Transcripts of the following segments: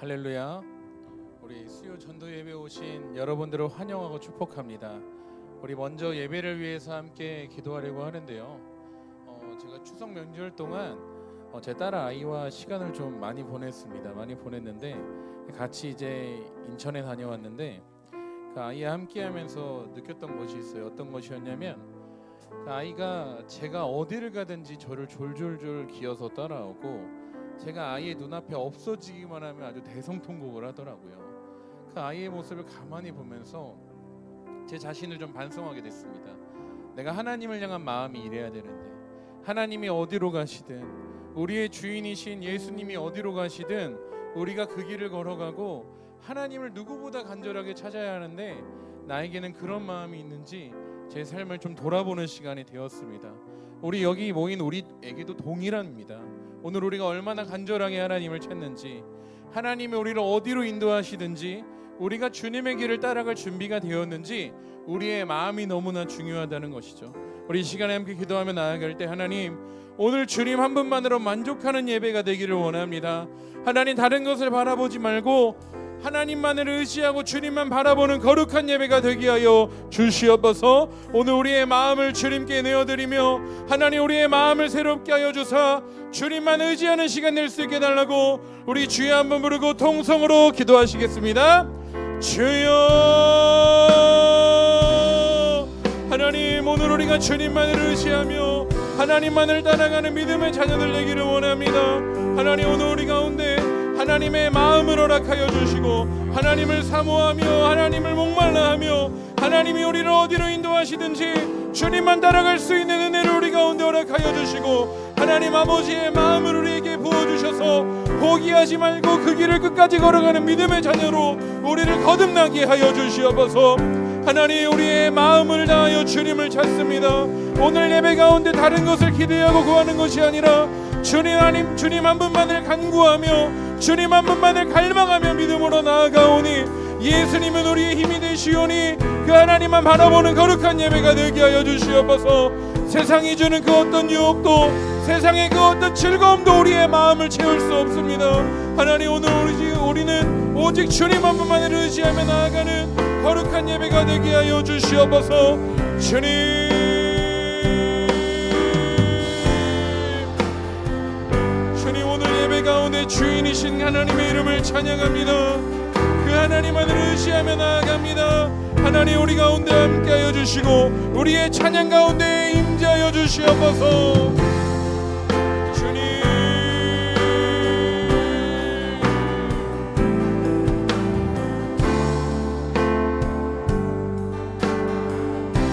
할렐루야. 우리 수요 전도 예배 오신 여러분들을 환영하고 축복합니다. 우리 먼저 예배를 위해서 함께 기도하려고 하는데요. 제가 추석 명절 동안 제 딸 아이와 시간을 좀 많이 보냈는데 같이 이제 인천에 다녀왔는데 그 아이와 함께하면서 느꼈던 것이 있어요. 어떤 것이었냐면 그 아이가 제가 어디를 가든지 저를 졸졸졸 기어서 따라오고 제가 아이의 눈앞에 없어지기만 하면 아주 대성통곡을 하더라고요. 그 아이의 모습을 가만히 보면서 제 자신을 좀 반성하게 됐습니다. 내가 하나님을 향한 마음이 이래야 되는데 하나님이 어디로 가시든 우리의 주인이신 예수님이 어디로 가시든 우리가 그 길을 걸어가고 하나님을 누구보다 간절하게 찾아야 하는데 나에게는 그런 마음이 있는지 제 삶을 좀 돌아보는 시간이 되었습니다. 우리 여기 모인 우리에게도 동일합니다. 오늘 우리가 얼마나 간절하게 하나님을 찾는지, 하나님이 우리를 어디로 인도하시든지 우리가 주님의 길을 따라갈 준비가 되었는지 우리의 마음이 너무나 중요하다는 것이죠. 우리 이 시간에 함께 기도하며 나아갈 때 하나님, 오늘 주님 한 분만으로 만족하는 예배가 되기를 원합니다. 하나님, 다른 것을 바라보지 말고 하나님만을 의지하고 주님만 바라보는 거룩한 예배가 되게 하여 주시옵소서. 오늘 우리의 마음을 주님께 내어드리며 하나님, 우리의 마음을 새롭게 하여 주사 주님만 의지하는 시간 낼 수 있게 해달라고 우리 주여 한번 부르고 통성으로 기도하시겠습니다. 주여. 하나님, 오늘 우리가 주님만을 의지하며 하나님만을 따라가는 믿음의 자녀들 되기를 원합니다. 하나님, 오늘 우리 가운데 하나님의 마음을 허락하여 주시고 하나님을 사모하며 하나님을 목말라하며 하나님이 우리를 어디로 인도하시든지 주님만 따라갈 수 있는 은혜를 우리 가운데 허락하여 주시고 하나님 아버지의 마음을 우리에게 부어주셔서 포기하지 말고 그 길을 끝까지 걸어가는 믿음의 자녀로 우리를 거듭나게 하여 주시옵소서. 하나님, 우리의 마음을 다하여 주님을 찾습니다. 오늘 예배 가운데 다른 것을 기대하고 구하는 것이 아니라 주님 한 분만을 간구하며 주님 한 분만을 갈망하며 믿음으로 나아가오니 예수님은 우리의 힘이 되시오니 그 하나님만 바라보는 거룩한 예배가 되게 하여 주시옵소서. 세상이 주는 그 어떤 유혹도 세상의 그 어떤 즐거움도 우리의 마음을 채울 수 없습니다. 하나님, 오늘 우리는 오직 주님 한 분만을 의지하며 나아가는 거룩한 예배가 되게 하여 주시옵소서. 주님, 오늘 예배 가운데 주인이신 하나님의 이름을 찬양합니다. 그 하나님만을 의지하며 나아갑니다. 하나님, 우리 가운데 함께하여 주시고 우리의 찬양 가운데 임재하여 주시옵소서. 주님,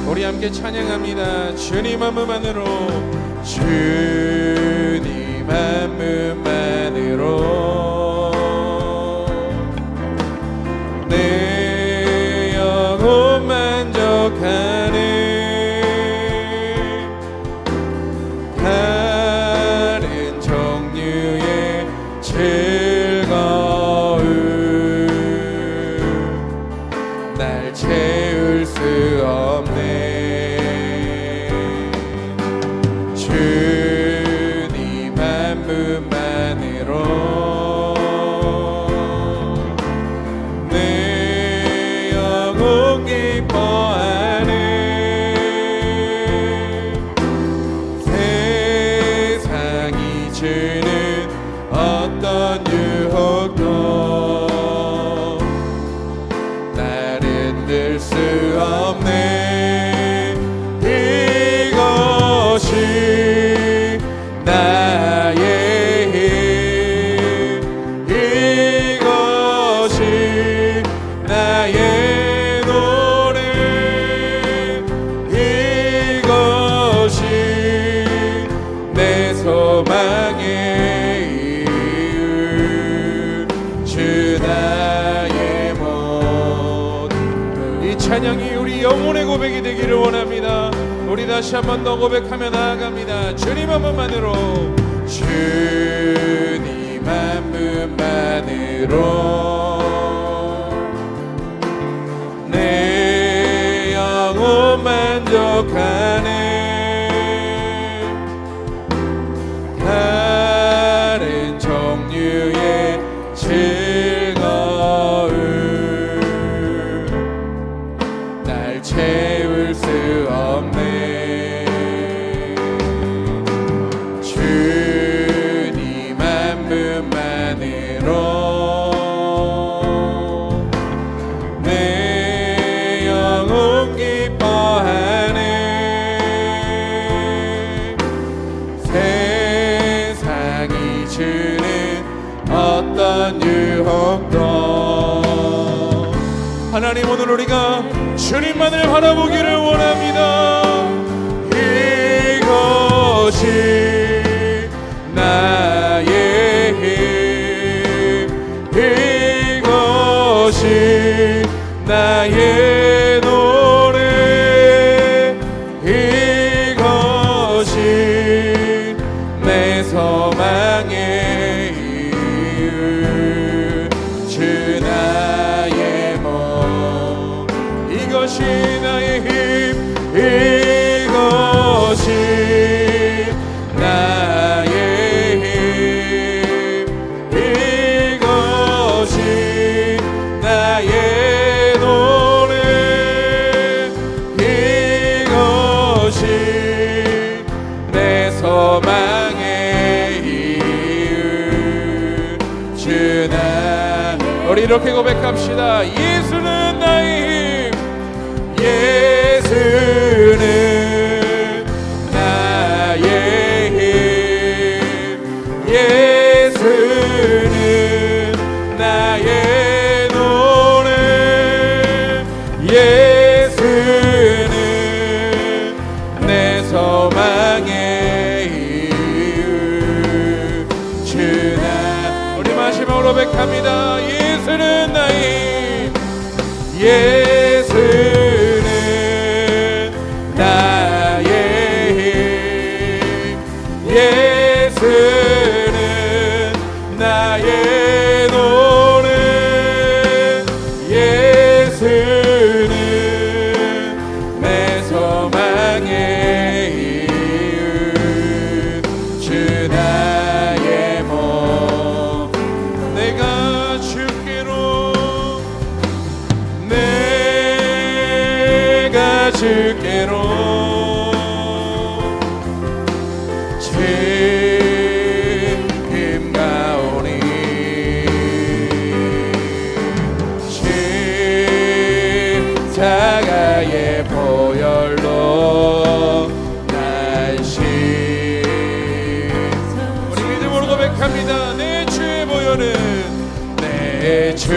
우리 함께 찬양합니다. 주님 한 분만으로, 주님 한 분만으로 내 영혼 만족하네. 다른 종류의 즐거움 날 채울 수 없네. 내 영혼 기뻐하네. 세상이 주는 어떤 유혹도 날 흔들 수 없네. 이것이 나의 힘, 이것이 나의 노래, 이것이 내 소망의 이유, 주 나의 몸. 이 찬양이 우리 영혼의 고백이 되기를 원합니다. 우리 다시 한 번 더 고백하며 나아갑니다. 주님 한 분만으로, 주님 한 분만으로 내 영혼 만족하네. 다른 종류의 즐거움 유혹도 하나님 오늘 우리가 주님만을 바라보기를 원합니다. 이것이 나의 힘, 이것이 나의 노래, 이것이 내 소망의 이유, 주 나의 몸. 이것이 나의 힘, 이것이 나의 힘, 이것이 나의 노래, 이것이 내 소망의 이유, 주 나. 우리 이렇게 고백합시다. 예수는 나의 힘, 예수는 나의 힘, 예수는 나의 노래, 예수는 내 소망의 이유, 주 나. 우리 마지막으로 고백합니다. 예수는 나의 힘, 예수는 나의 힘, 예수는 나의 노래, 예수는 내 소망의 이유, 주 나의 몸. 내가 주께로, 내가 주께로 지금 가오니, 십자가의 보혈로 날 씻어. 우리 믿음으로 고백합니다. 내 주의 보혈은, 내 주의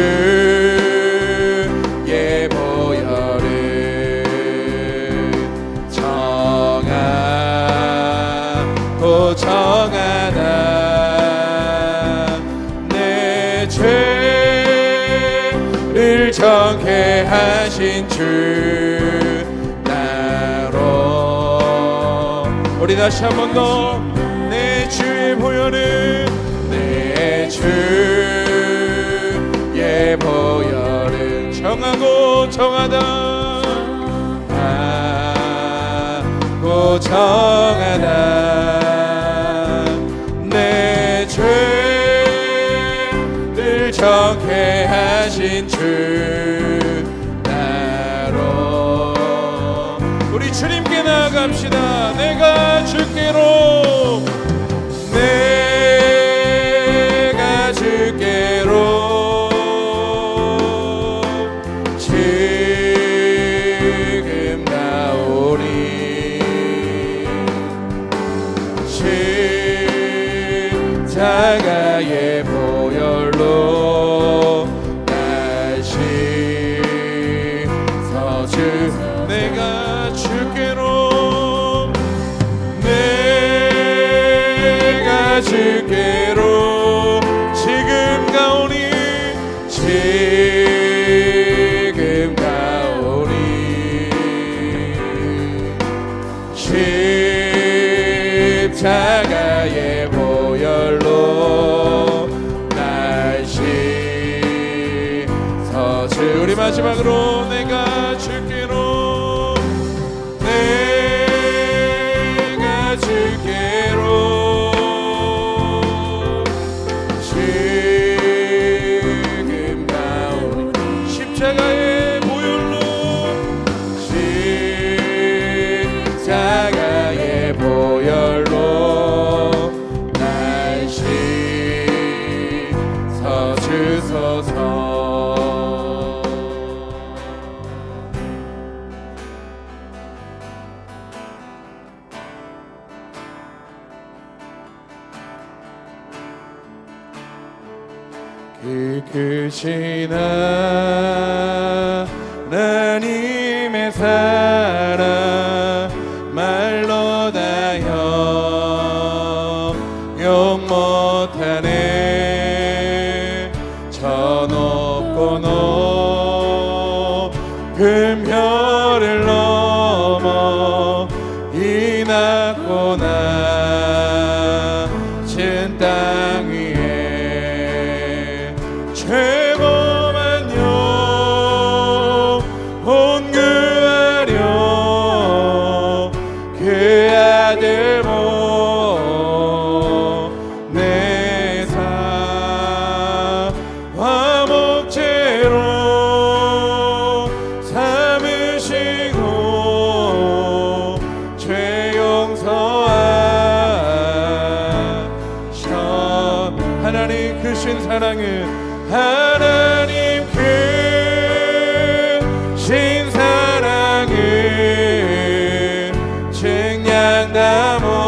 보혈은 정하고 정하다. 내 죄를 정케 하신 주 나로. 우리 다시 한 번 더. 내 주의 보혈은, 내 주의 보혈은 정하고 정하다. 정하다. 내 죄를 정케 하신 주 나로. 우리 주님께 나아갑시다. 내가 주께로, 내가 주께로 지금 나오리. 십자가의 보혈로 날 씻어 주. 내가 주께로, 내가 주께로 지금 가오니, 지금 가오니. 십자가의 보혈로 날 씻어 주. 우리 마지막으로 내가 주께로, 내가 주께로 지금 가오니. 십자가의 보혈로, 십자가의 보혈로 날 씻어 주소서. 그 크신 하나님의 사랑 말로 다 형용 못하네. 저 높고 높은 별을 넘어 이 낮고 낮은 땅 위에 죄범한 영혼 구하려 그 아들 보내사 화목제로 삼으시고 죄 용서하셔. 하나님 크신 사랑은 하나님 크신 사랑은 증량 다 못하며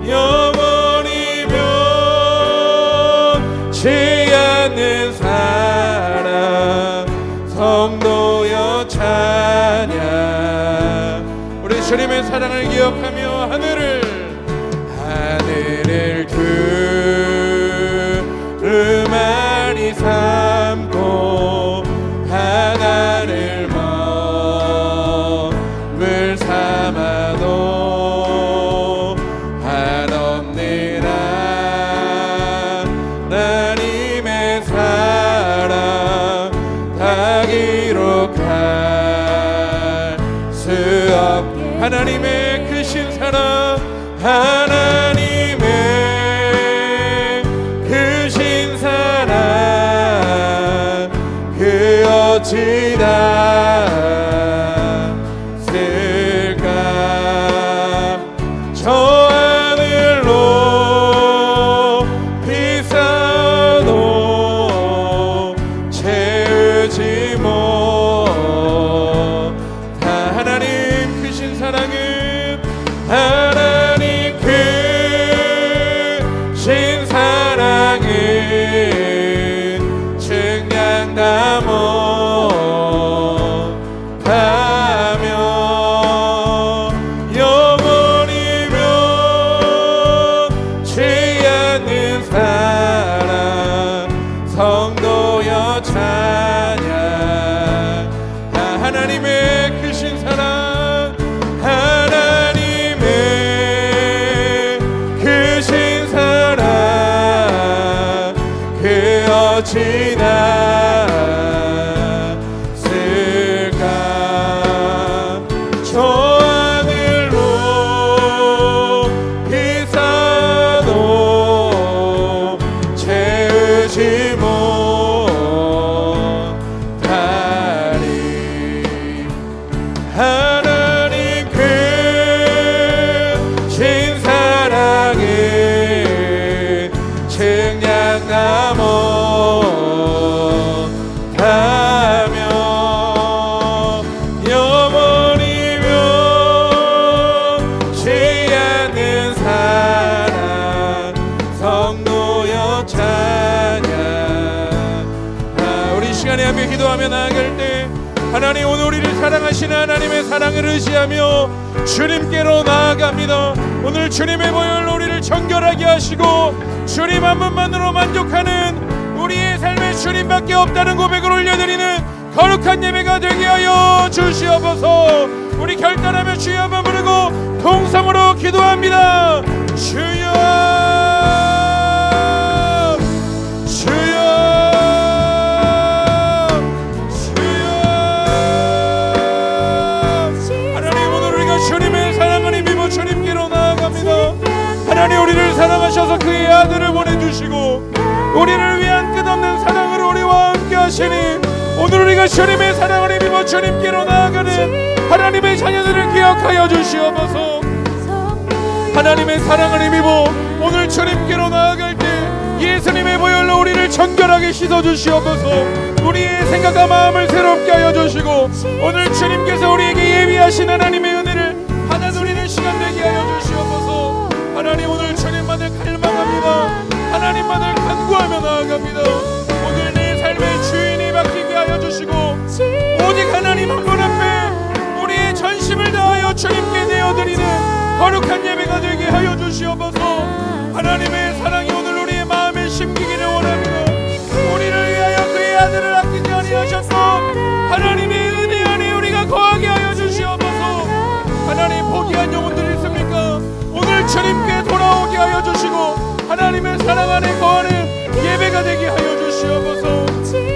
영원히 변치 않는 사랑 성도여 찬양. 우리 주님의 사랑을 기억하며 하늘을 두루마리 삼고 바다를 먹물 삼아도 한없는 하나님의 사랑 다 기록할 수 없. 하나님의 크신 사랑 하나님의 크신 사랑 그 어찌 닿을까. 저 하늘로 비싸도 채우지 못한 하나님 크신 사랑은 하나님 크신 사랑은 증량 다 못하며 영원히 변치 않는 사랑 성도여 찬양. 하나님의 크신 사랑 하나님의 크신 사랑 그 어찌 닿을까. 저 하늘로 비싸도 채우지 못하리. 하나님 크신 사랑은 증량 다 못하며 영원히 변치 않는 사랑 성도여 찬양. 우리 시간에 함께 기도하며 나아갈 때 하나님 오늘 우리를 사랑하시는 하나님의 사랑을 의지하며 주님께로 나아갑니다. 오늘 주님의 보혈로 우리를 정결하게 하시고 주님 한 분만으로 만족하는 우리의 삶에 주님밖에 없다는 고백을 올려드리는 거룩한 예배가 되게 하여 주시옵소서. 우리 결단하며 주여 한번 부르고 통성으로 기도합니다. 주여 주여 주님의 사랑을 힘입어 주님께로 나아갑니다. 하나님 우리를 사랑하셔서 그의 아들을 보내주시고 우리를 위한 끝없는 사랑을 우리와 함께 하시니 오늘 우리가 주님의 사랑을 힘입어 주님께로 나아가는 하나님의 자녀들을 기억하여 주시옵소서. 하나님의 사랑을 힘입어 오늘 주님께로 나아갈 때 예수님의 보혈로 우리를 정결하게 씻어주시옵소서. 우리의 생각과 마음을 새롭게 하여 주시고 오늘 주님께서 우리에게 예비하신 하나님의 은혜를 받아들이는 시간 되게 하여 주시옵소서. 하나님 오늘 주님만을 갈망합니다. 하나님만을 간구하며 나아갑니다. 오늘 내 삶의 주인이 바뀌게 하여 주시고 오직 하나님 한 분 앞에 우리의 전심을 다하여 주님께 내어드리는 거룩한 예배가 되게 하여 주시옵소서. 하나님의 사랑이 오늘 우리의 마음에 심기기를 원합니다. 우리를 위하여 그의 아들을 아끼지 아니하셨소. 하나님의 은혜 안에 우리가 거하게 하여 주시옵소서. 하나님 포기한 영혼들 있습니까? 오늘 주님께 돌아오게 하여 주시고 하나님의 사랑 안에 거하는 예배가 되게 하여 주시옵소서.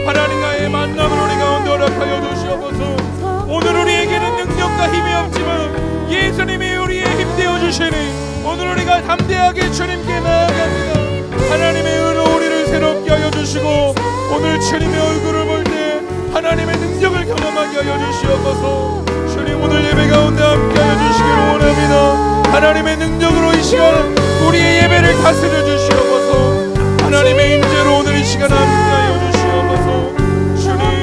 하나님과의 만남을 우리 가운데 허락하여 주시옵소서. 오늘 우리에게는 능력과 힘이 없지만 예수님이 우리의 힘 되어 주시니 오늘 우리가 담대하게 주님께 나아갑니다. 하나님의 은혜 우리를 새롭게 하여 주시고 오늘 주님의 얼굴을 볼 때 하나님의 능력을 경험하게 하여 주시옵소서. 주님 오늘 예배 가운데 함께 하여 주시기를 원합니다. 하나님의 능력으로 이 시간 우리의 예배를 다스려 주시옵소서. 하나님의 임재로 오늘 이 시간 함께 하여 주시옵소서. 주님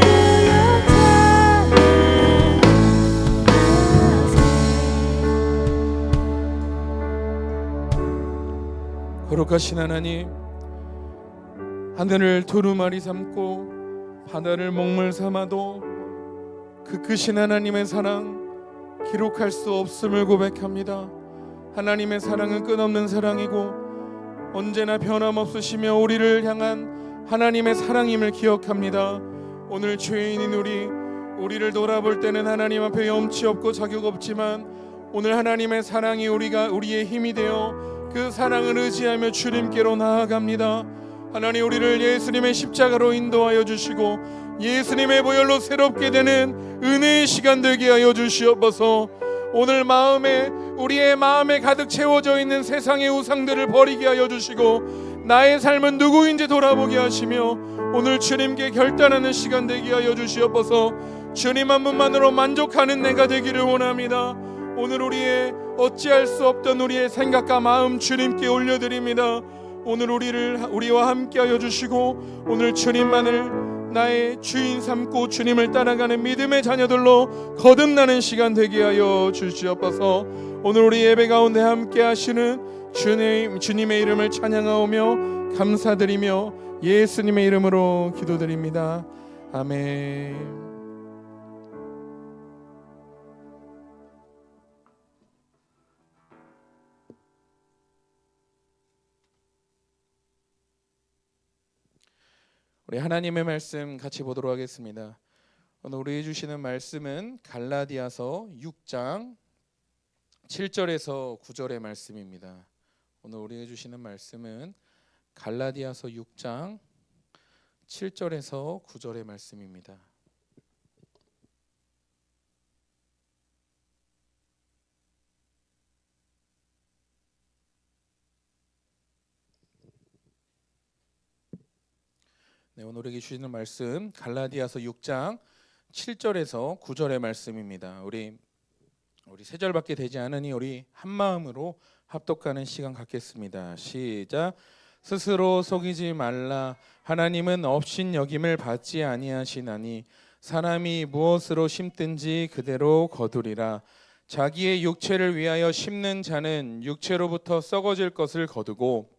거룩하신 하나님, 하늘을 두루마리 삼고 바다를 먹물 삼아도 그 크신 하나님의 사랑 기록할 수 없음을 고백합니다. 하나님의 사랑은 끝없는 사랑이고 언제나 변함없으시며 우리를 향한 하나님의 사랑임을 기억합니다. 오늘 죄인인 우리를 돌아볼 때는 하나님 앞에 염치 없고 자격 없지만 오늘 하나님의 사랑이 우리의 힘이 되어 그 사랑을 의지하며 주님께로 나아갑니다. 하나님 우리를 예수님의 십자가로 인도하여 주시고 예수님의 보혈로 새롭게 되는 은혜의 시간 되게 하여 주시옵소서. 오늘 우리의 마음에 가득 채워져 있는 세상의 우상들을 버리게 하여 주시고 나의 삶은 누구인지 돌아보게 하시며 오늘 주님께 결단하는 시간 되게 하여 주시옵소서. 주님 한 분만으로 만족하는 내가 되기를 원합니다. 오늘 어찌할 수 없던 우리의 생각과 마음 주님께 올려드립니다. 오늘 우리와 함께 하여 주시고 오늘 주님만을 나의 주인 삼고 주님을 따라가는 믿음의 자녀들로 거듭나는 시간 되게 하여 주시옵소서. 오늘 우리 예배 가운데 함께 하시는 주님의 이름을 찬양하오며 감사드리며 예수님의 이름으로 기도드립니다. 아멘. 우리 하나님의 말씀 같이 보도록 하겠습니다. 오늘 우리 주시는 말씀은 갈라디아서 6장 7절에서 9절의 말씀입니다. 오늘 우리 주시는 말씀은 갈라디아서 6장 7절에서 9절의 말씀입니다. 네, 오늘 우리에게 주시는 말씀 갈라디아서 6장 7절에서 9절의 말씀입니다. 우리 3절밖에 되지 않으니 우리 한 마음으로 합독하는 시간 갖겠습니다. 시작. 스스로 속이지 말라. 하나님은 업신 여김을 받지 아니하시나니 사람이 무엇으로 심든지 그대로 거두리라. 자기의 육체를 위하여 심는 자는 육체로부터 썩어질 것을 거두고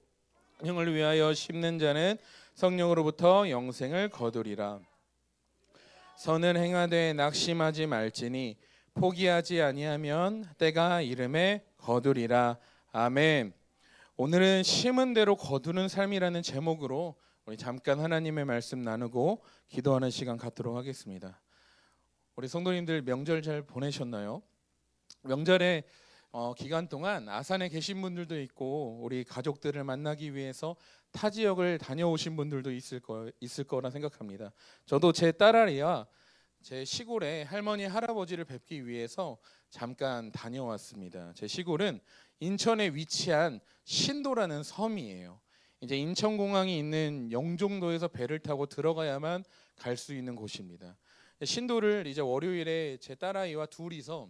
영을 위하여 심는 자는 성령으로부터 영생을 거두리라. 선을 행하되 낙심하지 말지니 포기하지 아니하면 때가 이름에 거두리라. 아멘. 오늘은 심은 대로 거두는 삶이라는 제목으로 우리 잠깐 하나님의 말씀 나누고 기도하는 시간 갖도록 하겠습니다. 우리 성도님들 명절 잘 보내셨나요? 명절에 기간 동안 아산에 계신 분들도 있고 우리 가족들을 만나기 위해서 타 지역을 다녀오신 분들도 있을 거라 생각합니다. 저도 제 딸아이와 제 시골에 할머니 할아버지를 뵙기 위해서 잠깐 다녀왔습니다. 제 시골은 인천에 위치한 신도라는 섬이에요. 이제 인천공항이 있는 영종도에서 배를 타고 들어가야만 갈 수 있는 곳입니다. 신도를 이제 월요일에 제 딸아이와 둘이서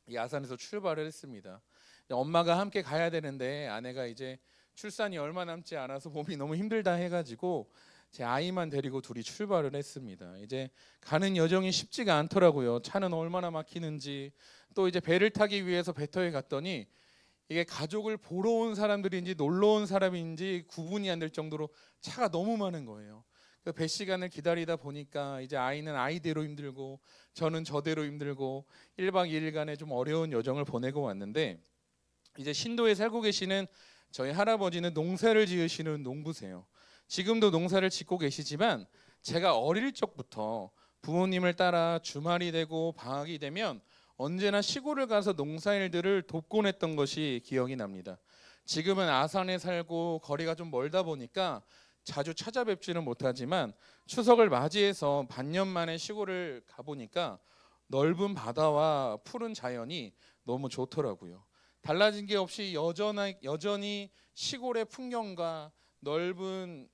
이 아산에서 출발을 했습니다. 엄마가 함께 가야 되는데 아내가 이제 출산이 얼마 남지 않아서 몸이 너무 힘들다 해가지고 제 아이만 데리고 둘이 출발을 했습니다. 이제 가는 여정이 쉽지가 않더라고요. 차는 얼마나 막히는지. 또 이제 배를 타기 위해서 배터에 갔더니 이게 가족을 보러 온 사람들인지 놀러 온 사람인지 구분이 안 될 정도로 차가 너무 많은 거예요. 그 배 시간을 기다리다 보니까 이제 아이는 아이대로 힘들고 저는 저대로 힘들고 1박 2일간의 좀 어려운 여정을 보내고 왔는데, 이제 신도에 살고 계시는 저희 할아버지는 농사를 지으시는 농부세요. 지금도 농사를 짓고 계시지만 제가 어릴 적부터 부모님을 따라 주말이 되고 방학이 되면 언제나 시골을 가서 농사일들을 돕곤 했던 것이 기억이 납니다. 지금은 아산에 살고 거리가 좀 멀다 보니까 자주 찾아뵙지는 못하지만 추석을 맞이해서 반년 만에 시골을 가보니까 넓은 바다와 푸른 자연이 너무 좋더라고요. 달라진 게 없이 여전히 시골의 풍경과 넓은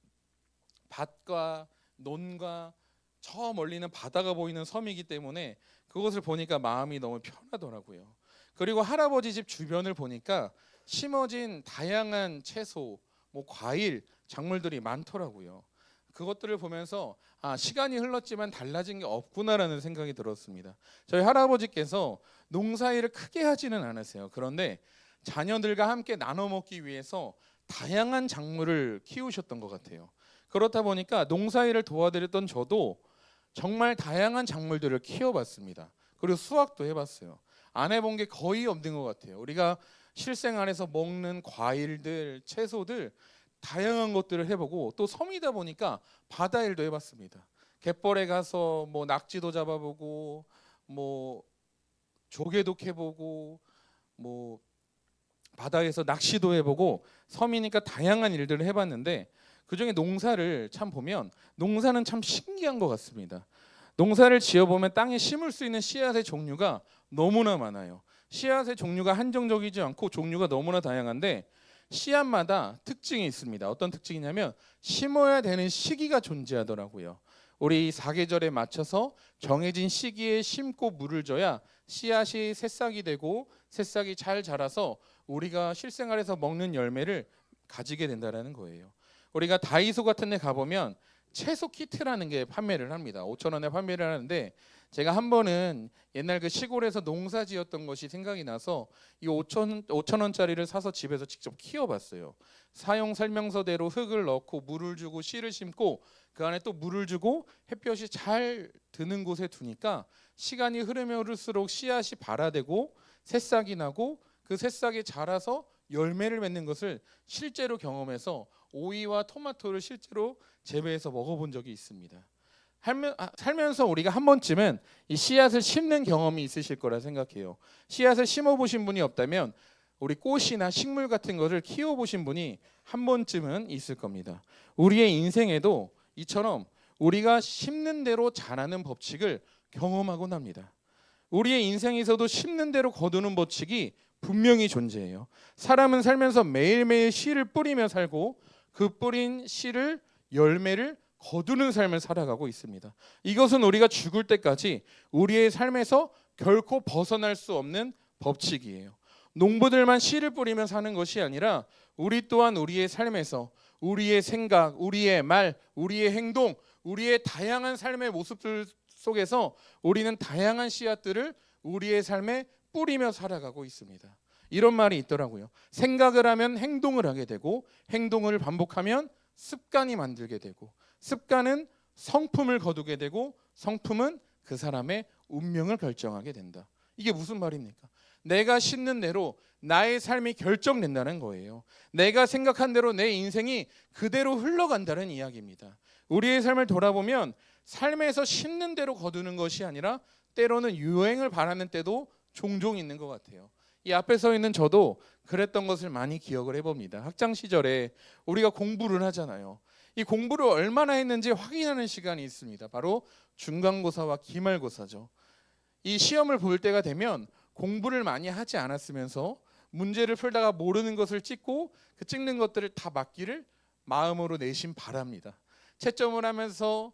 밭과 논과 저 멀리는 바다가 보이는 섬이기 때문에 그것을 보니까 마음이 너무 편하더라고요. 그리고 할아버지 집 주변을 보니까 심어진 다양한 채소, 과일, 작물들이 많더라고요. 그것들을 보면서 시간이 흘렀지만 달라진 게 없구나라는 생각이 들었습니다. 저희 할아버지께서 농사일을 크게 하지는 않으세요. 그런데 자녀들과 함께 나눠 먹기 위해서 다양한 작물을 키우셨던 것 같아요. 그렇다 보니까 농사일을 도와드렸던 저도 정말 다양한 작물들을 키워봤습니다. 그리고 수확도 해봤어요. 안 해본 게 거의 없는 것 같아요. 우리가 실생활에서 먹는 과일들, 채소들 다양한 것들을 해보고, 또 섬이다 보니까 바다일도 해봤습니다. 갯벌에 가서 낙지도 잡아보고 조개도 캐보고 바다에서 낚시도 해보고, 섬이니까 다양한 일들을 해봤는데 그중에 농사를 참 보면 농사는 참 신기한 것 같습니다. 농사를 지어보면 땅에 심을 수 있는 씨앗의 종류가 너무나 많아요. 씨앗의 종류가 한정적이지 않고 종류가 너무나 다양한데 씨앗마다 특징이 있습니다. 어떤 특징이냐면 심어야 되는 시기가 존재하더라고요. 우리 사계절에 맞춰서 정해진 시기에 심고 물을 줘야 씨앗이 새싹이 되고 새싹이 잘 자라서 우리가 실생활에서 먹는 열매를 가지게 된다는 거예요. 우리가 다이소 같은 데 가보면 채소 키트라는 게 판매를 합니다. 5,000원에 판매를 하는데 제가 한 번은 옛날 그 시골에서 농사 지었던 것이 생각이 나서 이 5,000원짜리를 사서 집에서 직접 키워봤어요. 사용 설명서대로 흙을 넣고 물을 주고 씨를 심고 그 안에 또 물을 주고 햇볕이 잘 드는 곳에 두니까 시간이 흐르면 흐를수록 씨앗이 발아되고 새싹이 나고 그 새싹이 자라서 열매를 맺는 것을 실제로 경험해서 오이와 토마토를 실제로 재배해서 먹어본 적이 있습니다. 살면서 우리가 한 번쯤은 이 씨앗을 심는 경험이 있으실 거라 생각해요. 씨앗을 심어보신 분이 없다면 우리 꽃이나 식물 같은 것을 키워보신 분이 한 번쯤은 있을 겁니다. 우리의 인생에도 이처럼 우리가 심는 대로 자라는 법칙을 경험하곤 합니다. 우리의 인생에서도 심는 대로 거두는 법칙이 분명히 존재해요. 사람은 살면서 매일매일 씨를 뿌리며 살고 그 뿌린 씨를 열매를 거두는 삶을 살아가고 있습니다. 이것은 우리가 죽을 때까지 우리의 삶에서 결코 벗어날 수 없는 법칙이에요. 농부들만 씨를 뿌리며 사는 것이 아니라 우리 또한 우리의 삶에서 우리의 생각, 우리의 말, 우리의 행동, 우리의 다양한 삶의 모습들 속에서 우리는 다양한 씨앗들을 우리의 삶에 뿌리며 살아가고 있습니다. 이런 말이 있더라고요. 생각을 하면 행동을 하게 되고 행동을 반복하면 습관이 만들게 되고 습관은 성품을 거두게 되고 성품은 그 사람의 운명을 결정하게 된다. 이게 무슨 말입니까? 내가 심는 대로 나의 삶이 결정된다는 거예요. 내가 생각한 대로 내 인생이 그대로 흘러간다는 이야기입니다. 우리의 삶을 돌아보면 삶에서 심는 대로 거두는 것이 아니라 때로는 유행을 바라는 때도 종종 있는 것 같아요. 이 앞에 서 있는 저도 그랬던 것을 많이 기억을 해봅니다. 학창 시절에 우리가 공부를 하잖아요. 이 공부를 얼마나 했는지 확인하는 시간이 있습니다. 바로 중간고사와 기말고사죠. 이 시험을 볼 때가 되면 공부를 많이 하지 않았으면서 문제를 풀다가 모르는 것을 찍고 그 찍는 것들을 다 맞기를 마음으로 내심 바랍니다. 채점을 하면서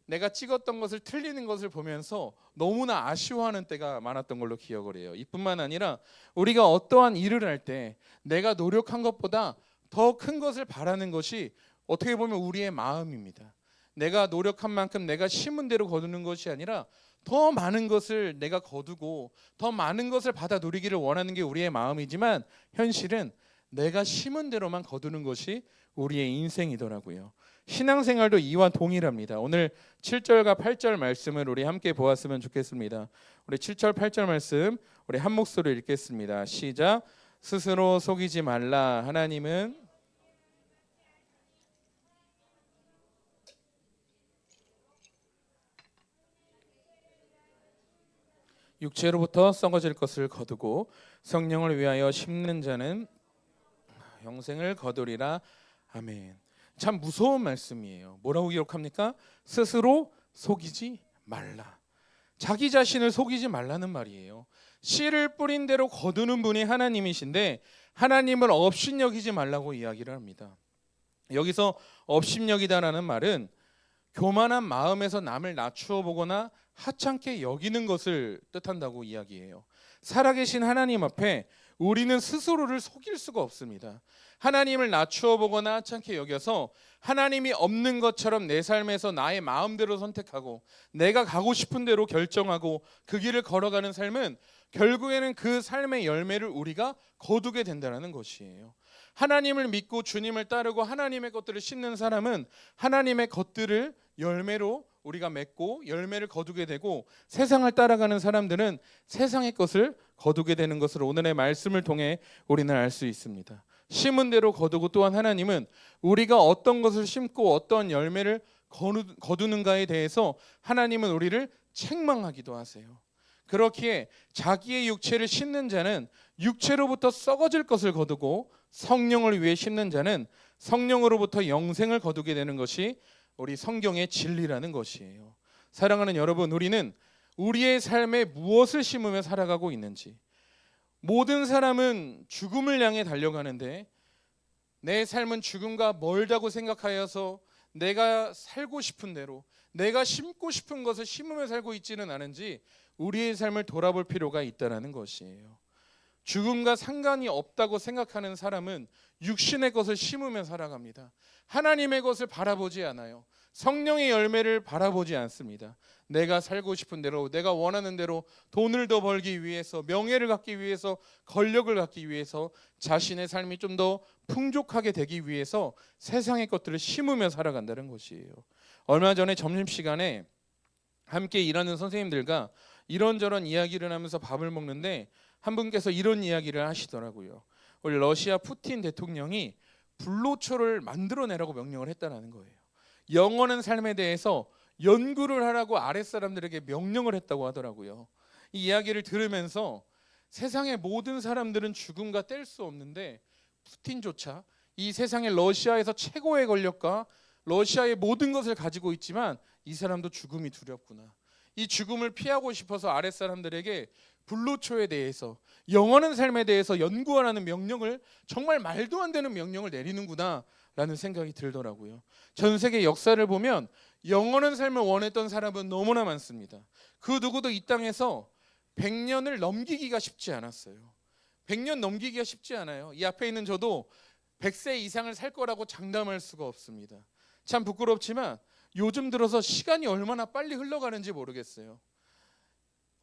내가 찍었던 것을 틀리는 것을 보면서 너무나 아쉬워하는 때가 많았던 걸로 기억을 해요. 이뿐만 아니라 우리가 어떠한 일을 할 때 내가 노력한 것보다 더 큰 것을 바라는 것이 어떻게 보면 우리의 마음입니다. 내가 노력한 만큼 내가 심은 대로 거두는 것이 아니라 더 많은 것을 내가 거두고 더 많은 것을 받아 누리기를 원하는 게 우리의 마음이지만 현실은 내가 심은 대로만 거두는 것이 우리의 인생이더라고요. 신앙생활도 이와 동일합니다. 오늘 7절과 8절 말씀을 우리 함께 보았으면 좋겠습니다. 우리 7절 8절 말씀 우리 한 목소리로 읽겠습니다. 시작. 스스로 속이지 말라. 하나님은 육체로부터 썩어질 것을 거두고 성령을 위하여 심는 자는 영생을 거두리라. 아멘. 참 무서운 말씀이에요. 뭐라고 기록합니까? 스스로 속이지 말라. 자기 자신을 속이지 말라는 말이에요. 씨를 뿌린 대로 거두는 분이 하나님이신데 하나님을 업신여기지 말라고 이야기를 합니다. 여기서 업신여기다라는 말은 교만한 마음에서 남을 낮추어 보거나 하찮게 여기는 것을 뜻한다고 이야기해요. 살아계신 하나님 앞에 우리는 스스로를 속일 수가 없습니다. 하나님을 낮추어 보거나 하찮게 여겨서 하나님이 없는 것처럼 내 삶에서 나의 마음대로 선택하고 내가 가고 싶은 대로 결정하고 그 길을 걸어가는 삶은 결국에는 그 삶의 열매를 우리가 거두게 된다는 것이에요. 하나님을 믿고 주님을 따르고 하나님의 것들을 심는 사람은 하나님의 것들을 열매로 우리가 맺고 열매를 거두게 되고, 세상을 따라가는 사람들은 세상의 것을 거두게 되는 것을 오늘의 말씀을 통해 우리는 알 수 있습니다. 심은 대로 거두고, 또한 하나님은 우리가 어떤 것을 심고 어떤 열매를 거두는가에 대해서 하나님은 우리를 책망하기도 하세요. 그렇기에 자기의 육체를 심는 자는 육체로부터 썩어질 것을 거두고 성령을 위해 심는 자는 성령으로부터 영생을 거두게 되는 것이 우리 성경의 진리라는 것이에요. 사랑하는 여러분, 우리는 우리의 삶에 무엇을 심으며 살아가고 있는지, 모든 사람은 죽음을 향해 달려가는데 내 삶은 죽음과 멀다고 생각하여서 내가 살고 싶은 대로 내가 심고 싶은 것을 심으며 살고 있지는 않은지 우리의 삶을 돌아볼 필요가 있다는 것이에요. 죽음과 상관이 없다고 생각하는 사람은 육신의 것을 심으며 살아갑니다. 하나님의 것을 바라보지 않아요. 성령의 열매를 바라보지 않습니다. 내가 살고 싶은 대로, 내가 원하는 대로 돈을 더 벌기 위해서, 명예를 갖기 위해서, 권력을 갖기 위해서, 자신의 삶이 좀 더 풍족하게 되기 위해서 세상의 것들을 심으며 살아간다는 것이에요. 얼마 전에 점심시간에 함께 일하는 선생님들과 이런저런 이야기를 하면서 밥을 먹는데 한 분께서 이런 이야기를 하시더라고요. 우리 러시아 푸틴 대통령이 불로초를 만들어내라고 명령을 했다는 거예요. 영원한 삶에 대해서 연구를 하라고 아랫사람들에게 명령을 했다고 하더라고요. 이 이야기를 들으면서 세상의 모든 사람들은 죽음과 뗄 수 없는데 푸틴조차 이 세상의 러시아에서 최고의 권력과 러시아의 모든 것을 가지고 있지만 이 사람도 죽음이 두렵구나. 이 죽음을 피하고 싶어서 아랫사람들에게 불로초에 대해서, 영원한 삶에 대해서 연구하라는 명령을, 정말 말도 안 되는 명령을 내리는구나 라는 생각이 들더라고요. 전 세계 역사를 보면 영원한 삶을 원했던 사람은 너무나 많습니다. 그 누구도 이 땅에서 100년을 넘기기가 쉽지 않았어요. 100년 넘기기가 쉽지 않아요. 이 앞에 있는 저도 100세 이상을 살 거라고 장담할 수가 없습니다. 참 부끄럽지만 요즘 들어서 시간이 얼마나 빨리 흘러가는지 모르겠어요.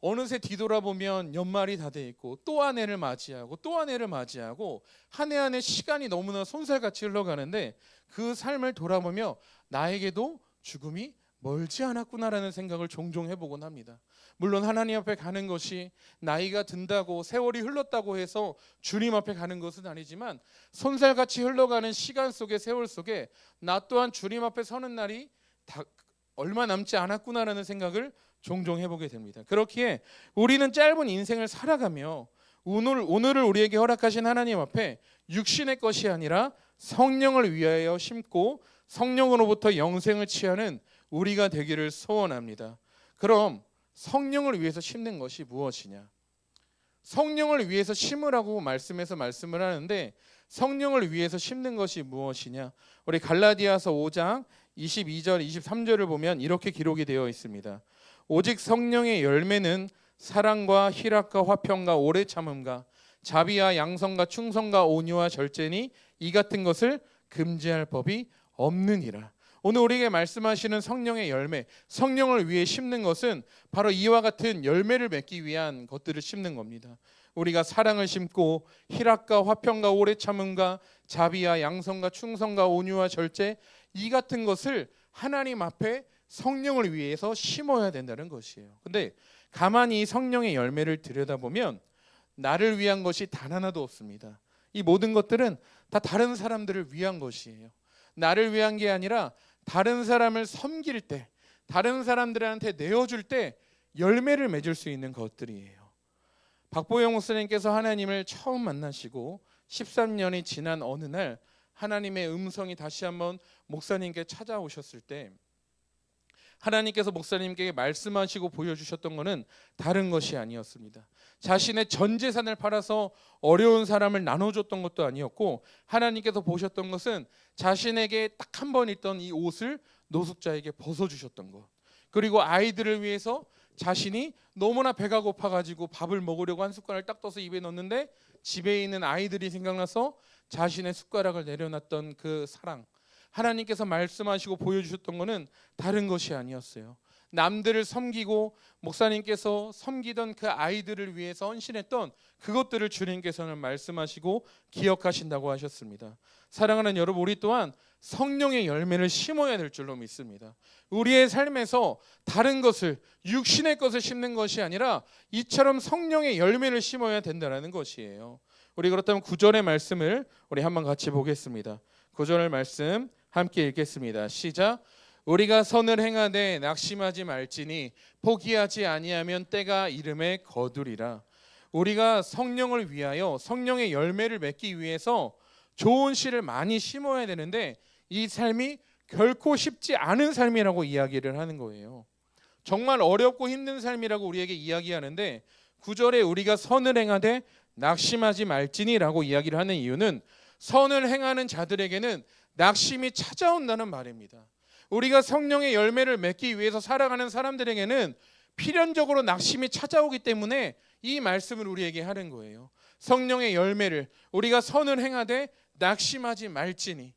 어느새 뒤돌아보면 연말이 다 돼 있고 또 한 해를 맞이하고 또 한 해를 맞이하고 한 해 한 해 시간이 너무나 손살같이 흘러가는데 그 삶을 돌아보며 나에게도 죽음이 멀지 않았구나라는 생각을 종종 해보곤 합니다. 물론 하나님 앞에 가는 것이 나이가 든다고, 세월이 흘렀다고 해서 주님 앞에 가는 것은 아니지만 손살같이 흘러가는 시간 속에, 세월 속에 나 또한 주님 앞에 서는 날이 얼마 남지 않았구나라는 생각을 종종 해보게 됩니다. 그렇기에 우리는 짧은 인생을 살아가며 오늘을 우리에게 허락하신 하나님 앞에 육신의 것이 아니라 성령을 위하여 심고 성령으로부터 영생을 취하는 우리가 되기를 소원합니다. 그럼 성령을 위해서 심는 것이 무엇이냐? 성령을 위해서 심으라고 말씀에서 말씀을 하는데 성령을 위해서 심는 것이 무엇이냐? 우리 갈라디아서 5장 22절 23절을 보면 이렇게 기록이 되어 있습니다. 오직 성령의 열매는 사랑과 희락과 화평과 오래 참음과 자비와 양성과 충성과 온유와 절제니 이 같은 것을 금지할 법이 없느니라. 오늘 우리에게 말씀하시는 성령의 열매, 성령을 위해 심는 것은 바로 이와 같은 열매를 맺기 위한 것들을 심는 겁니다. 우리가 사랑을 심고 희락과 화평과 오래 참음과 자비와 양성과 충성과 온유와 절제, 이 같은 것을 하나님 앞에 성령을 위해서 심어야 된다는 것이에요. 근데 가만히 이 성령의 열매를 들여다보면 나를 위한 것이 단 하나도 없습니다. 이 모든 것들은 다 다른 사람들을 위한 것이에요. 나를 위한 게 아니라 다른 사람을 섬길 때, 다른 사람들한테 내어줄 때 열매를 맺을 수 있는 것들이에요. 박보영 목사님께서 하나님을 처음 만나시고 13년이 지난 어느 날 하나님의 음성이 다시 한번 목사님께 찾아오셨을 때 하나님께서 목사님께 말씀하시고 보여주셨던 것은 다른 것이 아니었습니다. 자신의 전 재산을 팔아서 어려운 사람을 나눠줬던 것도 아니었고, 하나님께서 보셨던 것은 자신에게 딱 한 번 있던 이 옷을 노숙자에게 벗어주셨던 것, 그리고 아이들을 위해서 자신이 너무나 배가 고파가지고 밥을 먹으려고 한 숟가락을 딱 떠서 입에 넣는데 집에 있는 아이들이 생각나서 자신의 숟가락을 내려놨던 그 사랑, 하나님께서 말씀하시고 보여주셨던 것은 다른 것이 아니었어요. 남들을 섬기고 목사님께서 섬기던 그 아이들을 위해서 헌신했던 그것들을 주님께서는 말씀하시고 기억하신다고 하셨습니다. 사랑하는 여러분, 우리 또한 성령의 열매를 심어야 될 줄로 믿습니다. 우리의 삶에서 다른 것을, 육신의 것을 심는 것이 아니라 이처럼 성령의 열매를 심어야 된다는 것이에요. 우리 그렇다면 9절의 말씀을 우리 한번 같이 보겠습니다. 9절 말씀 함께 읽겠습니다. 시작. 우리가 선을 행하되 낙심하지 말지니 포기하지 아니하면 때가 이름에 거두리라. 우리가 성령을 위하여 성령의 열매를 맺기 위해서 좋은 씨를 많이 심어야 되는데 이 삶이 결코 쉽지 않은 삶이라고 이야기를 하는 거예요. 정말 어렵고 힘든 삶이라고 우리에게 이야기하는데 9절에 우리가 선을 행하되 낙심하지 말지니라고 이야기를 하는 이유는 선을 행하는 자들에게는 낙심이 찾아온다는 말입니다. 우리가 성령의 열매를 맺기 위해서 살아가는 사람들에게는 필연적으로 낙심이 찾아오기 때문에 이 말씀을 우리에게 하는 거예요. 성령의 열매를 우리가 선을 행하되 낙심하지 말지니,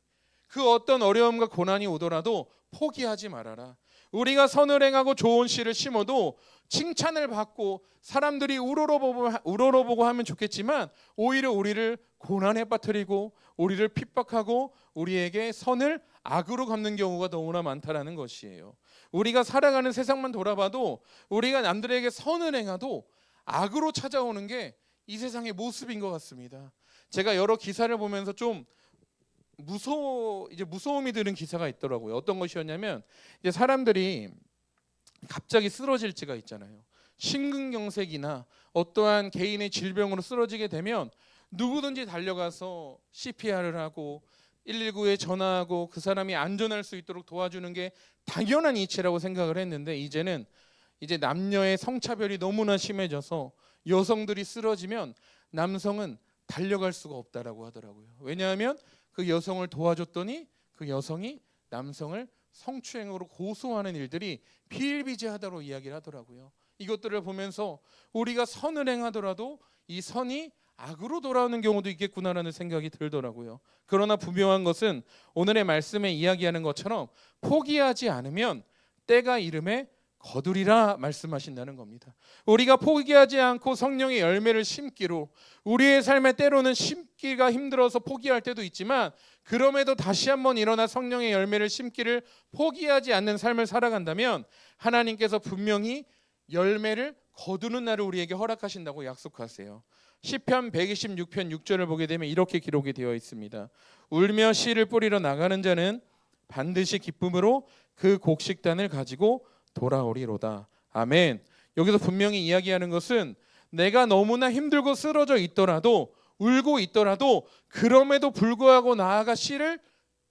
그 어떤 어려움과 고난이 오더라도 포기하지 말아라. 우리가 선을 행하고 좋은 씨를 심어도 칭찬을 받고 사람들이 우러러보고 하면 좋겠지만 오히려 우리를 고난에 빠뜨리고 우리를 핍박하고 우리에게 선을 악으로 갚는 경우가 너무나 많다라는 것이에요. 우리가 살아가는 세상만 돌아봐도 우리가 남들에게 선을 행해도 악으로 찾아오는 게 이 세상의 모습인 것 같습니다. 제가 여러 기사를 보면서 좀 무서움이 드는 기사가 있더라고요. 어떤 것이었냐면 이제 사람들이 갑자기 쓰러질 때가 있잖아요. 심근경색이나 어떠한 개인의 질병으로 쓰러지게 되면 누구든지 달려가서 CPR을 하고 119에 전화하고 그 사람이 안전할 수 있도록 도와주는 게 당연한 이치라고 생각을 했는데 이제는 남녀의 성차별이 너무나 심해져서 여성들이 쓰러지면 남성은 달려갈 수가 없다라고 하더라고요. 왜냐하면 그 여성을 도와줬더니 그 여성이 남성을 성추행으로 고소하는 일들이 비일비재하다고 이야기를 하더라고요. 이것들을 보면서 우리가 선을 행하더라도 이 선이 악으로 돌아오는 경우도 있겠구나라는 생각이 들더라고요. 그러나 분명한 것은 오늘의 말씀에 이야기하는 것처럼 포기하지 않으면 때가 이름에 거두리라 말씀하신다는 겁니다. 우리가 포기하지 않고 성령의 열매를 심기로, 우리의 삶에 때로는 심기가 힘들어서 포기할 때도 있지만 그럼에도 다시 한번 일어나 성령의 열매를 심기를 포기하지 않는 삶을 살아간다면 하나님께서 분명히 열매를 거두는 날을 우리에게 허락하신다고 약속하세요. 시편 126편 6절을 보게 되면 이렇게 기록이 되어 있습니다. 울며 씨를 뿌리러 나가는 자는 반드시 기쁨으로 그 곡식단을 가지고 돌아오리로다. 아멘. 여기서 분명히 이야기하는 것은 내가 너무나 힘들고 쓰러져 있더라도, 울고 있더라도 그럼에도 불구하고 나아가 씨를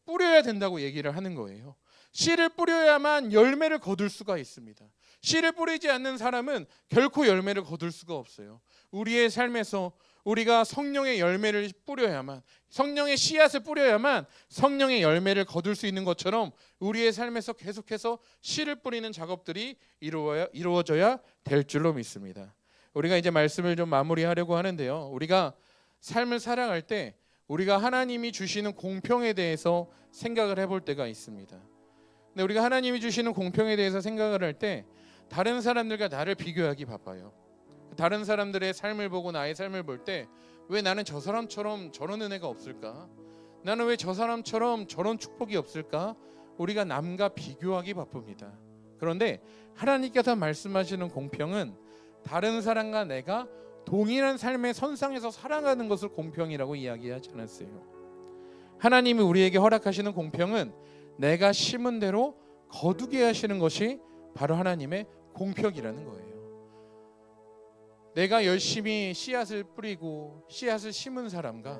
뿌려야 된다고 얘기를 하는 거예요. 씨를 뿌려야만 열매를 거둘 수가 있습니다. 씨를 뿌리지 않는 사람은 결코 열매를 거둘 수가 없어요. 우리의 삶에서 우리가 성령의 열매를 뿌려야만, 성령의 씨앗을 뿌려야만 성령의 열매를 거둘 수 있는 것처럼 우리의 삶에서 계속해서 씨를 뿌리는 작업들이 이루어져야 될 줄로 믿습니다. 우리가 이제 말씀을 좀 마무리하려고 하는데요. 우리가 삶을 살아갈 때 우리가 하나님이 주시는 공평에 대해서 생각을 해볼 때가 있습니다. 근데 우리가 하나님이 주시는 공평에 대해서 생각을 할 때 다른 사람들과 나를 비교하기 바빠요. 다른 사람들의 삶을 보고 나의 삶을 볼 때 왜 나는 저 사람처럼 저런 은혜가 없을까? 나는 왜 저 사람처럼 저런 축복이 없을까? 우리가 남과 비교하기 바쁩니다. 그런데 하나님께서 말씀하시는 공평은 다른 사람과 내가 동일한 삶의 선상에서 살아가는 것을 공평이라고 이야기하지 않았어요. 하나님이 우리에게 허락하시는 공평은 내가 심은 대로 거두게 하시는 것이 바로 하나님의 공평이라는 거예요. 내가 열심히 씨앗을 뿌리고 씨앗을 심은 사람과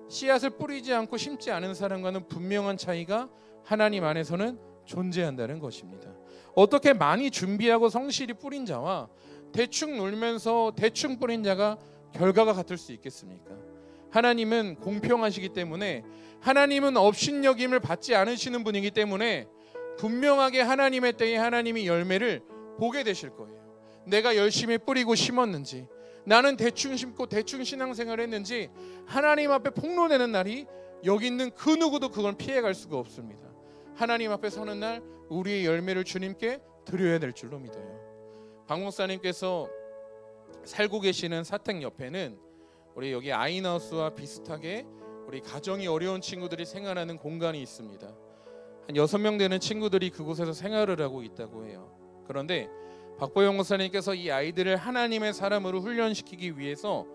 씨앗을 뿌리지 않고 심지 않은 사람과는 분명한 차이가 하나님 안에서는 존재한다는 것입니다. 어떻게 많이 준비하고 성실히 뿌린 자와 대충 놀면서 대충 뿌린 자가 결과가 같을 수 있겠습니까? 하나님은 공평하시기 때문에, 하나님은 업신여김을 받지 않으시는 분이기 때문에 분명하게 하나님의 때에 하나님이 열매를 보게 되실 거예요. 내가 열심히 뿌리고 심었는지, 나는 대충 심고 대충 신앙생활을 했는지 하나님 앞에 폭로되는 날이 여기 있는 그 누구도 그걸 피해갈 수가 없습니다. 하나님 앞에 서는 날 우리의 열매를 주님께 드려야 될 줄로 믿어요. 박 목사님께서 살고 계시는 사택 옆에는 우리 여기 아이나우스와 비슷하게 우리 가정이 어려운 친구들이 생활하는 공간이 있습니다. 한 6명 되는 친구들이 그곳에서 생활을 하고 있다고 해요. 그런데 박보영 목사님께서 이 아이들을 하나님의 사람으로 훈련시키기 위해서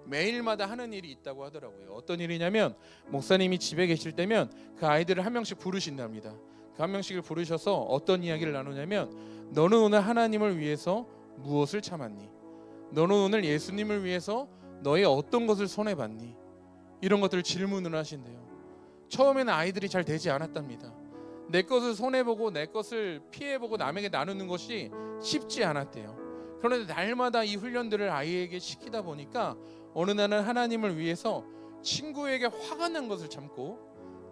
매일마다 하는 일이 있다고 하더라고요. 어떤 일이냐면 목사님이 집에 계실 때면 그 아이들을 한 명씩 부르신답니다. 그 한 명씩을 부르셔서 어떤 이야기를 나누냐면, 너는 오늘 하나님을 위해서 무엇을 참았니? 너는 오늘 예수님을 위해서 너의 어떤 것을 손해봤니? 이런 것들을 질문을 하신대요. 처음에는 아이들이 잘 되지 않았답니다. 내 것을 손해보고 내 것을 피해보고 남에게 나누는 것이 쉽지 않았대요. 그런데 날마다 이 훈련들을 아이에게 시키다 보니까 어느 날은 하나님을 위해서 친구에게 화가 난 것을 참고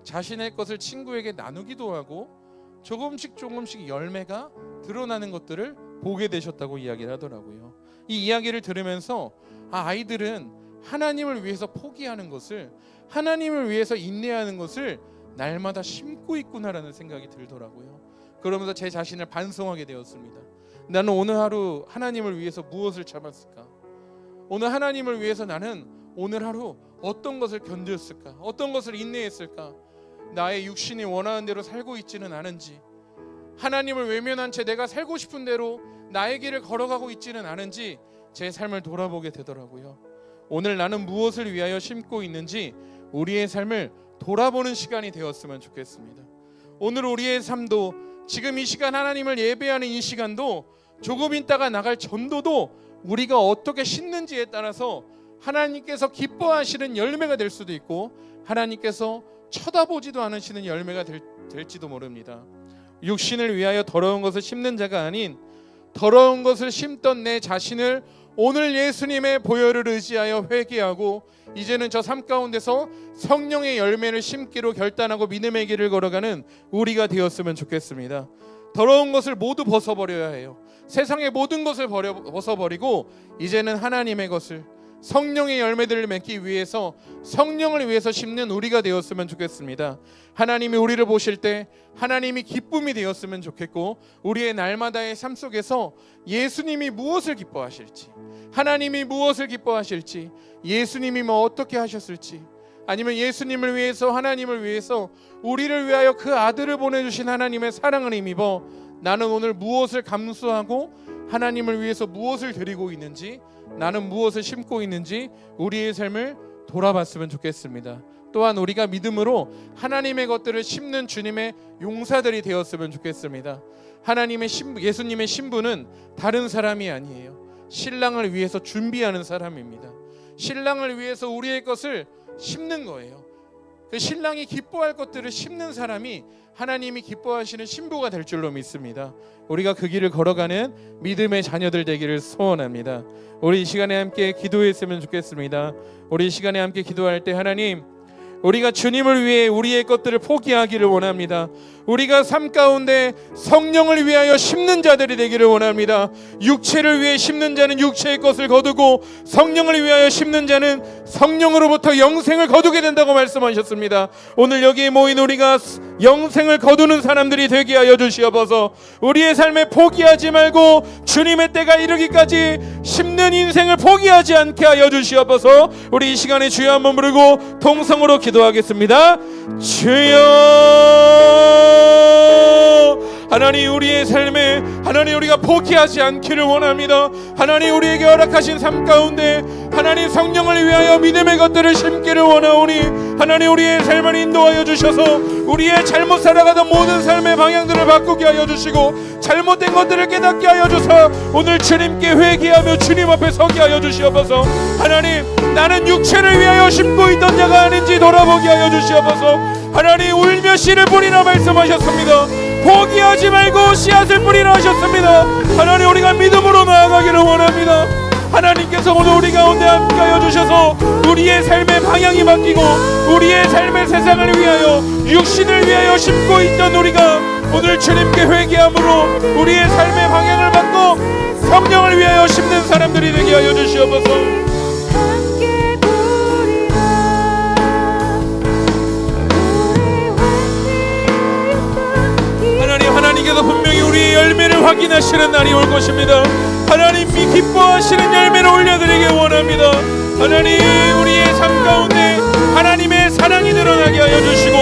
자신의 것을 친구에게 나누기도 하고 조금씩 열매가 드러나는 것들을 보게 되셨다고 이야기를 하더라고요. 이 이야기를 들으면서 아이들은 하나님을 위해서 포기하는 것을, 하나님을 위해서 인내하는 것을 날마다 심고 있구나라는 생각이 들더라고요. 그러면서 제 자신을 반성하게 되었습니다. 나는 오늘 하루 하나님을 위해서 무엇을 참았을까? 오늘 하나님을 위해서 나는 오늘 하루 어떤 것을 견뎠을까? 어떤 것을 인내했을까? 나의 육신이 원하는 대로 살고 있지는 않은지, 하나님을 외면한 채 내가 살고 싶은 대로 나의 길을 걸어가고 있지는 않은지 제 삶을 돌아보게 되더라고요. 오늘 나는 무엇을 위하여 심고 있는지 우리의 삶을 돌아보는 시간이 되었으면 좋겠습니다. 오늘 우리의 삶도, 지금 이 시간 하나님을 예배하는 이 시간도, 조금 있다가 나갈 전도도 우리가 어떻게 심는지에 따라서 하나님께서 기뻐하시는 열매가 될 수도 있고 하나님께서 쳐다보지도 않으시는 열매가 될지도 모릅니다. 육신을 위하여 더러운 것을 심는 자가 아닌 더러운 것을 심던 내 자신을 오늘 예수님의 보혈을 의지하여 회개하고 이제는 저 삶 가운데서 성령의 열매를 심기로 결단하고 믿음의 길을 걸어가는 우리가 되었으면 좋겠습니다. 더러운 것을 모두 벗어버려야 해요. 세상의 모든 것을 벗어버리고 이제는 하나님의 것을, 성령의 열매들을 맺기 위해서 성령을 위해서 심는 우리가 되었으면 좋겠습니다. 하나님이 우리를 보실 때 하나님이 기쁨이 되었으면 좋겠고, 우리의 날마다의 삶 속에서 예수님이 무엇을 기뻐하실지, 하나님이 무엇을 기뻐하실지, 예수님이 뭐 어떻게 하셨을지, 아니면 예수님을 위해서, 하나님을 위해서, 우리를 위하여 그 아들을 보내주신 하나님의 사랑을 힘입어 나는 오늘 무엇을 감수하고 하나님을 위해서 무엇을 드리고 있는지, 나는 무엇을 심고 있는지 우리의 삶을 돌아봤으면 좋겠습니다. 또한 우리가 믿음으로 하나님의 것들을 심는 주님의 용사들이 되었으면 좋겠습니다. 하나님의 신부, 예수님의 신부는 다른 사람이 아니에요. 신랑을 위해서 준비하는 사람입니다. 신랑을 위해서 우리의 것을 심는 거예요. 그 신랑이 기뻐할 것들을 심는 사람이 하나님이 기뻐하시는 신부가 될 줄로 믿습니다. 우리가 그 길을 걸어가는 믿음의 자녀들 되기를 소원합니다. 우리 이 시간에 함께 기도했으면 좋겠습니다. 우리 이 시간에 함께 기도할 때 하나님, 우리가 주님을 위해 우리의 것들을 포기하기를 원합니다. 우리가 삶 가운데 성령을 위하여 심는 자들이 되기를 원합니다. 육체를 위해 심는 자는 육체의 것을 거두고 성령을 위하여 심는 자는 성령으로부터 영생을 거두게 된다고 말씀하셨습니다. 오늘 여기에 모인 우리가 영생을 거두는 사람들이 되게 하여 주시옵소서. 우리의 삶에 포기하지 말고 주님의 때가 이르기까지 심는 인생을 포기하지 않게 하여 주시옵소서. 우리 이 시간에 주여 한번 부르고 통성으로 기도하겠습니다. 주여, 하나님, 우리의 삶에 하나님 우리가 포기하지 않기를 원합니다. 하나님, 우리에게 허락하신 삶 가운데 하나님 성령을 위하여 믿음의 것들을 심기를 원하오니 하나님, 우리의 삶을 인도하여 주셔서 우리의 잘못 살아가던 모든 삶의 방향들을 바꾸게 하여 주시고 잘못된 것들을 깨닫게 하여 주사 오늘 주님께 회개하며 주님 앞에 서게 하여 주시옵소서. 하나님, 나는 육체를 위하여 심고 있던 자가 아닌지 돌아보게 하여 주시옵소서. 하나님, 울며 씨를 뿌리라 말씀하셨습니다. 포기하지 말고 씨앗을 뿌리라 하셨습니다. 하나님, 우리가 믿음으로 나아가기를 원합니다. 하나님께서 오늘 우리 가운데 함께하여 주셔서 우리의 삶의 방향이 바뀌고 우리의 삶의 세상을 위하여 육신을 위하여 심고 있던 우리가 오늘 주님께 회개함으로 우리의 삶의 방향을 바꿔 성령을 위하여 심는 사람들이 되게 하여 주시옵소서. 하나님께서 분명히 우리의 열매를 확인하시는 날이 올 것입니다. 하나님이 기뻐하시는 열매를 올려드리기 원합니다. 하나님, 우리의 삶 가운데 하나님의 사랑이 드러나게 하여 주시고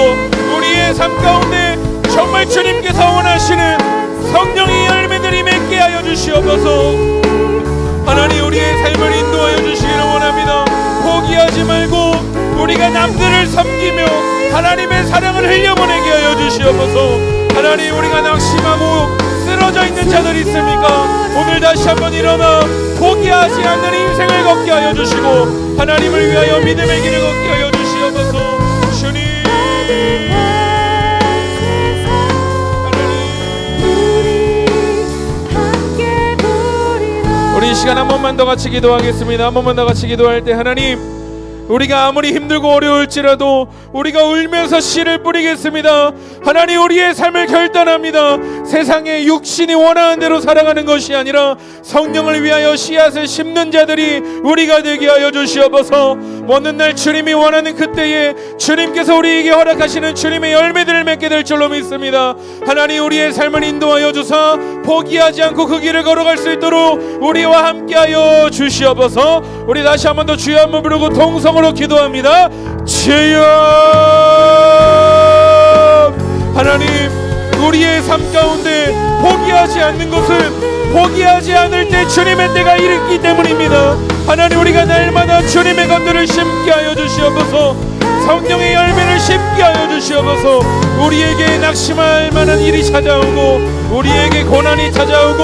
우리의 삶 가운데 정말 주님께서 원하시는 성령의 열매들이 맺게 하여 주시옵소서. 하나님, 우리의 삶을 인도하여 주시기를 원합니다. 포기하지 말고 우리가 남들을 섬기며 하나님의 사랑을 흘려보내게 하여 주시옵소서. 하나님, 우리가 낙심하고 쓰러져 있는 자들이 있습니까? 오늘 다시 한번 일어나 포기하지 않는 인생을 걷게 하여 주시고 하나님을 위하여 믿음의 길을 걷게 하여 주시옵소서. 주님, 우리 이 시간 한 번만 더 같이 기도하겠습니다. 한 번만 더 같이 기도할 때 하나님, 우리가 아무리 힘들고 어려울지라도 우리가 울면서 씨를 뿌리겠습니다. 하나님, 우리의 삶을 결단합니다. 세상의 육신이 원하는 대로 살아가는 것이 아니라 성령을 위하여 씨앗을 심는 자들이 우리가 되게 하여 주시옵소서. 먼 날 주님이 원하는 그때에 주님께서 우리에게 허락하시는 주님의 열매들을 맺게 될 줄로 믿습니다. 하나님, 우리의 삶을 인도하여 주사 포기하지 않고 그 길을 걸어갈 수 있도록 우리와 함께하여 주시옵소서. 우리 다시 한번 더 주여 한번 부르고 통성으로 기도합니다. 주여, 하나님, 우리의 삶 가운데 포기하지 않는 것은 포기하지 않을 때 주님의 때가 이르기 때문입니다. 하나님, 우리가 날마다 주님의 것들을 심게 하여 주시옵소서. 성령의 열매를 심게 하여 주시옵소서. 우리에게 낙심할 만한 일이 찾아오고 우리에게 고난이 찾아오고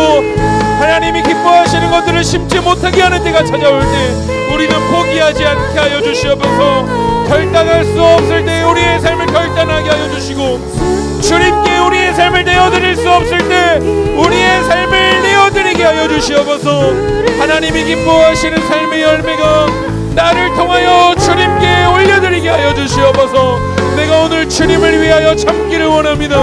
하나님이 기뻐하시는 것들을 심지 못하게 하는 때가 찾아올 때 우리는 포기하지 않게 하여 주시옵소서. 결단할 수 없을 때 우리의 삶을 결단하게 하여 주시고 주님께 우리의 삶을 내어드릴 수 없을 때 우리의 삶을 내어드리게 하여 주시옵소서. 하나님이 기뻐하시는 삶의 열매가 나를 통하여 주님께 올려드리게 하여 주시옵소서. 내가 오늘 주님을 위하여 참기를 원합니다.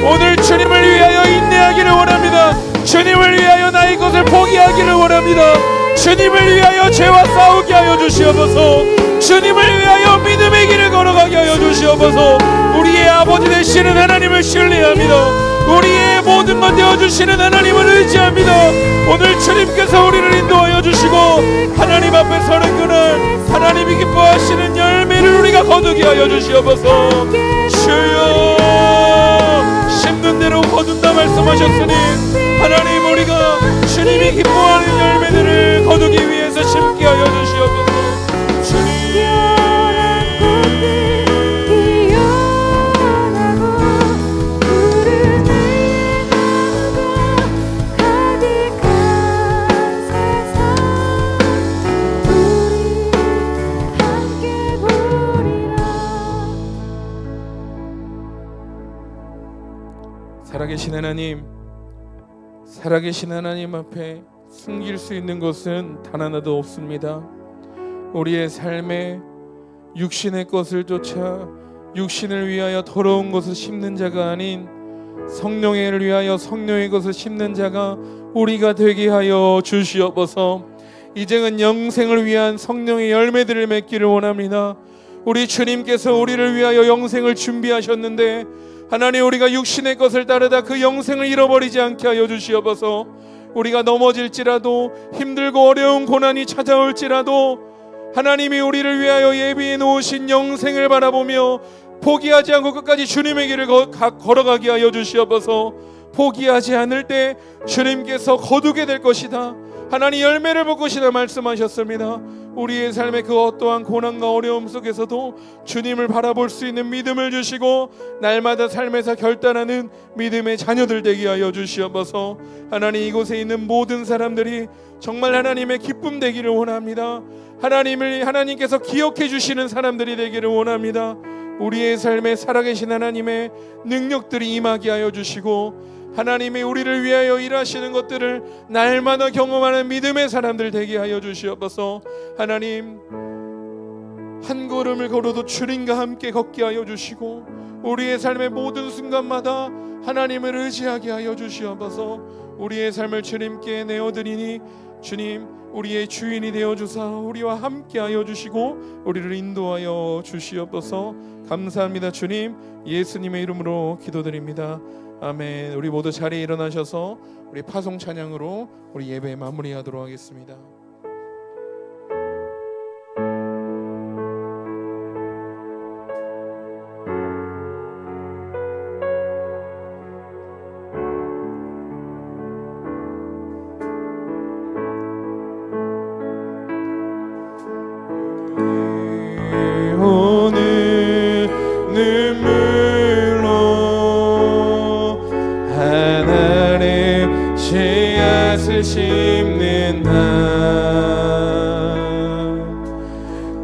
오늘 주님을 위하여 인내하기를 원합니다. 주님을 위하여 나의 것을 포기하기를 원합니다. 주님을 위하여 죄와 싸우게 하여 주시옵소서. 주님을 위하여 믿음의 길을 걸어가게 하여 주시옵소서. 우리의 아버지 되시는 하나님을 신뢰합니다. 우리의 모든 것 되어주시는 하나님을 의지합니다. 오늘 주님께서 우리를 인도하여 주시고 하나님 앞에 서는 그날 하나님이 기뻐하시는 열매를 우리가 거두게 하여 주시옵소서. 주여, 심는 대로 거둔다 말씀하셨으니 하나님, 우리가 주님이 기뻐하는 열매들을 거두기 위해서 심게 하여 주시옵소서. 주님, 살아계신 하나님, 살아계신 하나님 앞에 숨길 수 있는 것은 단 하나도 없습니다. 우리의 삶에 육신의 것을 쫓아 육신을 위하여 더러운 것을 심는 자가 아닌 성령을 위하여 성령의 것을 심는 자가 우리가 되게 하여 주시옵소서. 이제는 영생을 위한 성령의 열매들을 맺기를 원합니다. 우리 주님께서 우리를 위하여 영생을 준비하셨는데 하나님, 우리가 육신의 것을 따르다 그 영생을 잃어버리지 않게 하여 주시옵소서. 우리가 넘어질지라도, 힘들고 어려운 고난이 찾아올지라도 하나님이 우리를 위하여 예비해 놓으신 영생을 바라보며 포기하지 않고 끝까지 주님의 길을 걸어가게 하여 주시옵소서. 포기하지 않을 때 주님께서 거두게 될 것이다, 하나님 열매를 볼 것이다 말씀하셨습니다. 우리의 삶의 그 어떠한 고난과 어려움 속에서도 주님을 바라볼 수 있는 믿음을 주시고 날마다 삶에서 결단하는 믿음의 자녀들 되게 하여 주시옵소서. 하나님, 이곳에 있는 모든 사람들이 정말 하나님의 기쁨 되기를 원합니다. 하나님께서 기억해 주시는 사람들이 되기를 원합니다. 우리의 삶에 살아계신 하나님의 능력들이 임하게 하여 주시고 하나님이 우리를 위하여 일하시는 것들을 날마다 경험하는 믿음의 사람들 되게 하여 주시옵소서. 하나님, 한 걸음을 걸어도 주님과 함께 걷게 하여 주시고 우리의 삶의 모든 순간마다 하나님을 의지하게 하여 주시옵소서. 우리의 삶을 주님께 내어드리니 주님, 우리의 주인이 되어주사 우리와 함께 하여 주시고 우리를 인도하여 주시옵소서. 감사합니다. 주님, 예수님의 이름으로 기도드립니다. 아멘. 우리 모두 자리에 일어나셔서 우리 파송 찬양으로 우리 예배 마무리하도록 하겠습니다. 오늘 눈물로 하나님 씨앗을 심는다.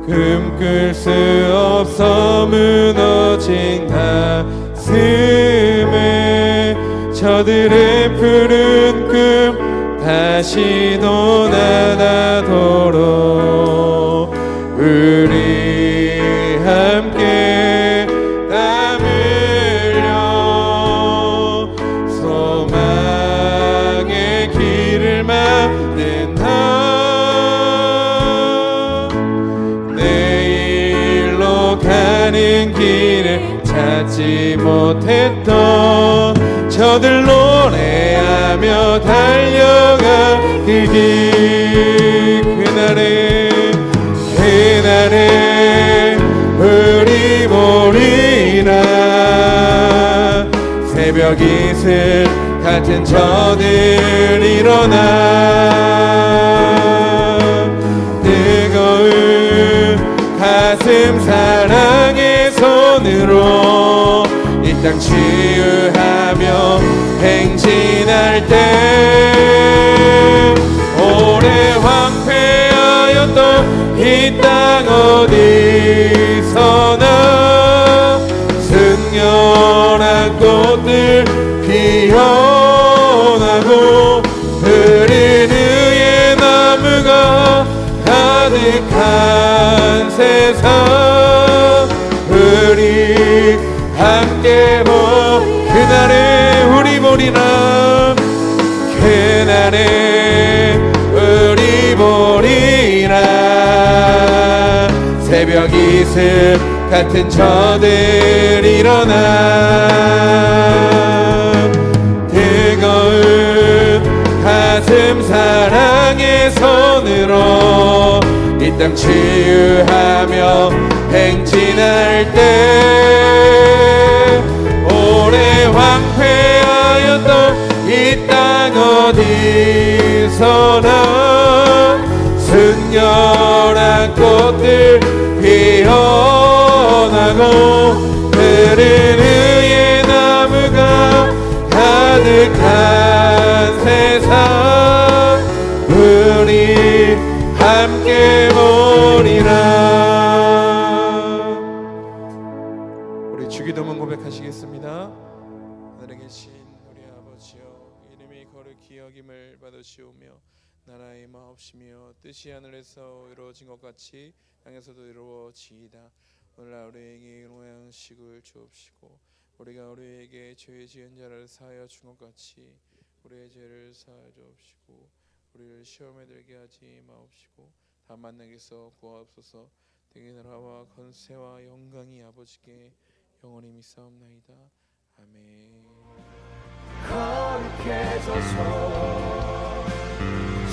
꿈꿀 수 없어 무너진 가슴에 저들의 푸른 꿈 다시 돋아나도록 우리 함께 땀 흘려 소망의 길을 만든다. 내일로 가는 길을 찾지 못했던 저들 노래하며 달려가기를 그날에 우리 보리라. 새벽 이슬 같은 저들 일어나 뜨거운 가슴 사랑의 손으로 이 땅 치유하며 행진할 때 오래 황폐하였던 이 땅 어디서나 승려한 꽃들 피어나고 흐린 의의 나무가 가득한 세상 우리 함께 그날에 우리 보리라. 그날에 우리 보리라. 새벽 이슬 같은 저들 일어나 뜨거운 가슴 사랑의 손으로 이 땅 치유하며 행진할 때 오래 황폐하였던 이 땅 어디서나 승려한 꽃들 피어나고 흐린 의의 나무가 가득한 세상 우리 함께 보리라. 우리 주기도문 고백하시겠습니다. 하늘에 계신 우리 아버지여, 이름이 거룩히 여김을 받으시오며 나라의 마옵시며 뜻이 하늘에서 이루어진 것 같이 땅에서도 이루어지이다. 오늘 하루의 행위 양식을 주옵시고 우리가 우리에게 죄 지은 자를 사하여 준 것 같이 우리의 죄를 사하여 주옵시고 우리를 시험에 들게 하지 마옵시고 다만 내게서 구하옵소서. 되게 나라와 권세와 영광이 아버지께 영원히 믿사옵나이다. 아멘. 거룩해져서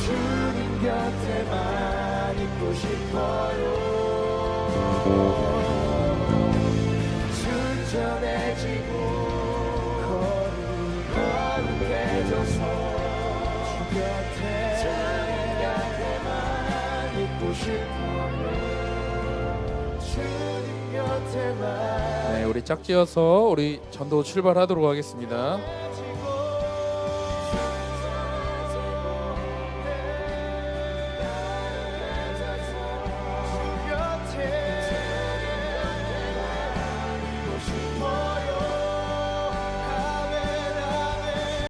주님 곁에만 있고 싶어요. 순전해지고 거룩해져서 주님 곁에만 있고 싶어요. 주님 곁에만. 네, 우리 짝지어서 우리 전도 출발하도록 하겠습니다.